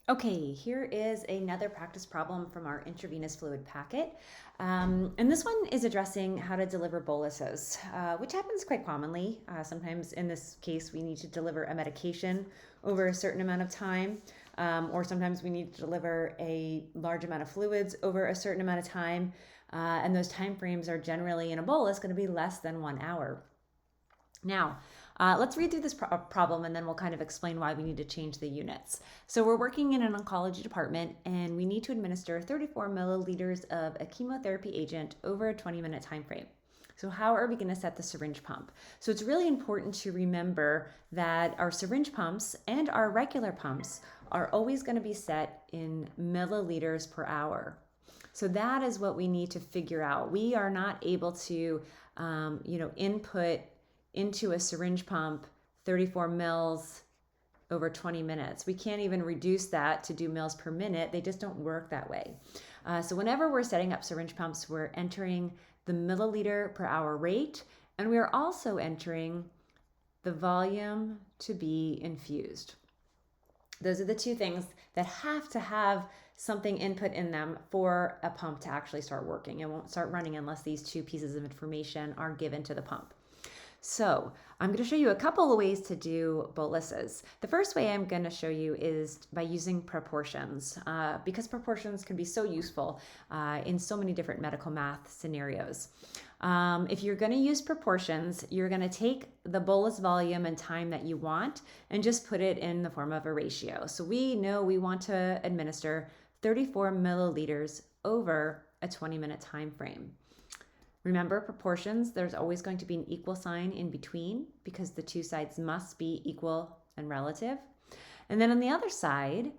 Okay, here is another practice problem from our intravenous fluid packet. And this one is addressing how to deliver boluses, which happens quite commonly. Sometimes in this case, we need to deliver a medication over a certain amount of time, or sometimes we need to deliver a large amount of fluids over a certain amount of time. And those time frames are generally in a bolus going to be less than 1 hour. Now, let's read through this problem and then we'll kind of explain why we need to change the units. So we're working in an oncology department and we need to administer 34 milliliters of a chemotherapy agent over a 20-minute time frame. So how are we going to set the syringe pump? So it's really important to remember that our syringe pumps and our regular pumps are always going to be set in milliliters per hour. So that is what we need to figure out. We are not able to, input into a syringe pump 34 mils over 20 minutes. We can't even reduce that to do mils per minute. They just don't work that way. So whenever we're setting up syringe pumps, we're entering the milliliter per hour rate, and we are also entering the volume to be infused. Those are the two things that have to have something input in them for a pump to actually start working. It won't start running unless these two pieces of information are given to the pump. So I'm going to show you a couple of ways to do boluses. The first way I'm going to show you is by using proportions, because proportions can be so useful in so many different medical math scenarios. If you're going to use proportions, you're going to take the bolus volume and time that you want and just put it in the form of a ratio. So we know we want to administer 34 milliliters over a 20-minute time frame. Remember, proportions, there's always going to be an equal sign in between because the two sides must be equal and relative. And then on the other side,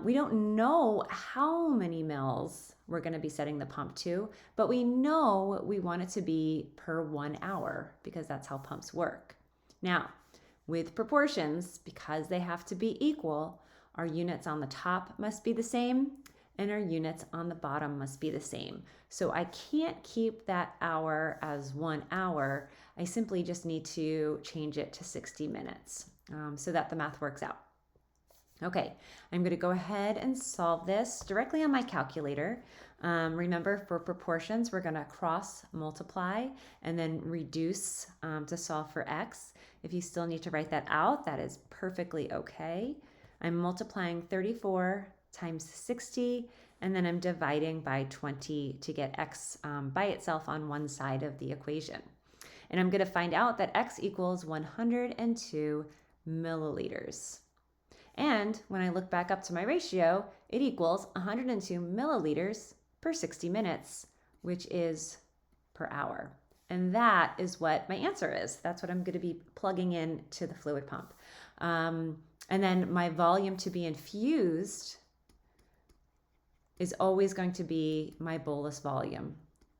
we don't know how many mils we're going to be setting the pump to, but we know we want it to be per 1 hour because that's how pumps work. Now, with proportions, because they have to be equal, our units on the top must be the same and our units on the bottom must be the same. So I can't keep that hour as 1 hour. I simply just need to change it to 60 minutes so that the math works out. Okay, I'm going to go ahead and solve this directly on my calculator. Remember, for proportions, we're going to cross multiply and then reduce to solve for x. If you still need to write that out, that is perfectly okay. I'm multiplying 34 times 60, and then I'm dividing by 20 to get x by itself on one side of the equation. And I'm going to find out that x equals 102 milliliters. And when I look back up to my ratio, it equals 102 milliliters per 60 minutes, which is per hour. And that is what my answer is. That's what I'm going to be plugging in to the fluid pump. And then my volume to be infused is always going to be my bolus volume.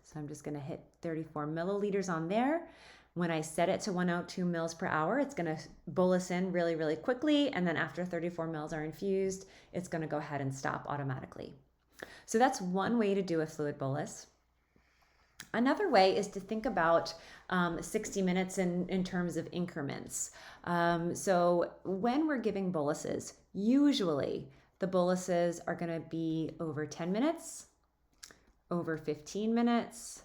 So I'm just going to hit 34 milliliters on there. When I set it to 102 mils per hour, it's going to bolus in really, really quickly. And then after 34 mils are infused, it's going to go ahead and stop automatically. So that's one way to do a fluid bolus. Another way is to think about 60 minutes in terms of increments. So when we're giving boluses, usually the boluses are going to be over 10 minutes, over 15 minutes,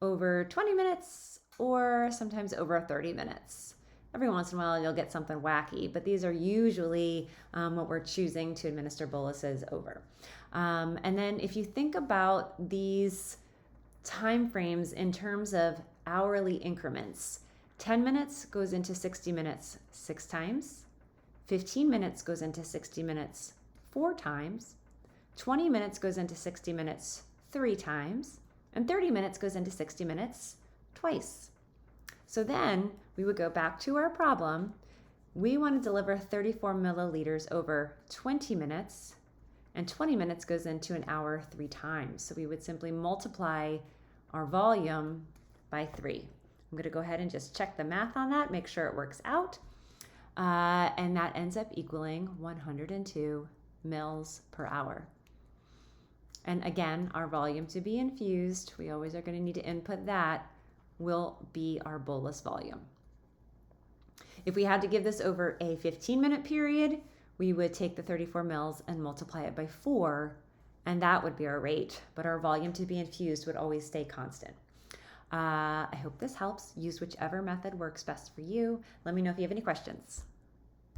over 20 minutes, or sometimes over 30 minutes. Every once in a while, you'll get something wacky, but these are usually what we're choosing to administer boluses over. And then if you think about these time frames in terms of hourly increments, 10 minutes goes into 60 minutes 6 times, 15 minutes goes into 60 minutes 4 times, 20 minutes goes into 60 minutes 3 times, and 30 minutes goes into 60 minutes twice. So then we would go back to our problem. We want to deliver 34 milliliters over 20 minutes, and 20 minutes goes into an hour 3 times. So we would simply multiply our volume by 3. I'm going to go ahead and just check the math on that, make sure it works out. And that ends up equaling 102 mils per hour. And again, our volume to be infused, we always are going to need to input that, will be our bolus volume. If we had to give this over a 15-minute period, we would take the 34 mils and multiply it by 4, and that would be our rate, but our volume to be infused would always stay constant. I hope this helps. Use whichever method works best for you. Let me know if you have any questions.